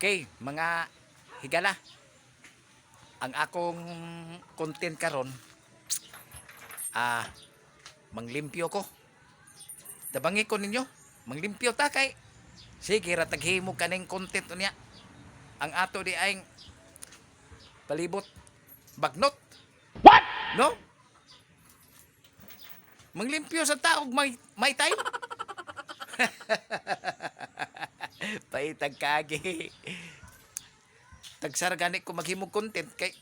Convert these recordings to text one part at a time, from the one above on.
Okay, mga higala. Ang akong content karon manglimpyo ko. Tabangi ko ninyo, manglimpyo ta kay sige ra taghimo kaning content unya. Ang ato di ay palibot bagnot. What? No? Manglimpyo sa taog may time. Paitag kagi. Tagsar gani ko maghimog content kay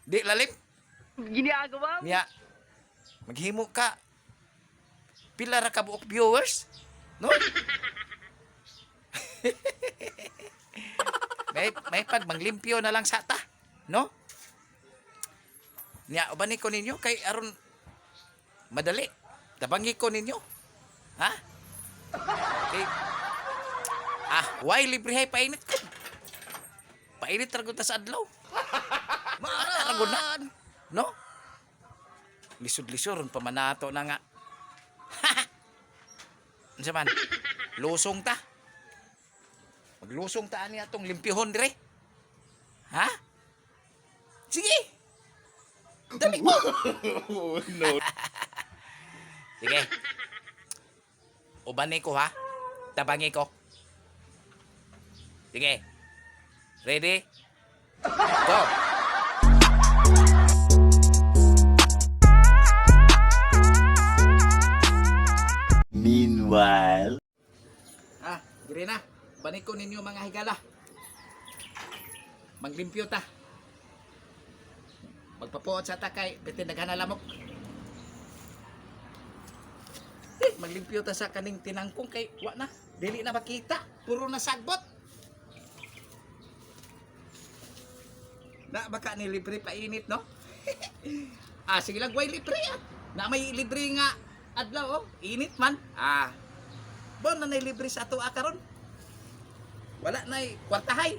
di lalim Ginagawa mo? niya maghimo ka pila ra ka buok viewers no. may pag manglimpyo na lang sa ta no niya ubani ko ninyo kay aron madali tabangi ko ninyo ha kay why libre hay painit ko painit ra gud ta sa adlaw maaragon na no lisod-lisod pa manato na nga unsa man lusong ta maglusong ta ani atong limpyhon dire ha sige dali mo No. sige ubani ko ha tabangi ko sige ready go. Meanwhile. Dire na. Baniko ninyo mga higala. Maglimpyo ta. Magpapuot sa takay, bitin naganalamok. Maglimpyo ta sa kaning tinangkong kay wa na. Dili na makita. Puro na sagbot. Na baka ni libre painit no? Sige lang way libre na may libre nga adlaw init man. Bon na libre sa ato karon. Wala na kwartahay.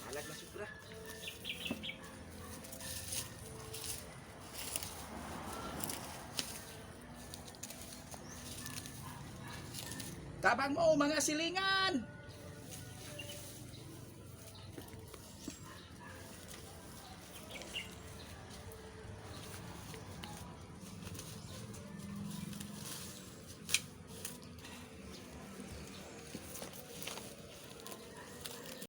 Balag na sobra. Tabang mo mga silingan.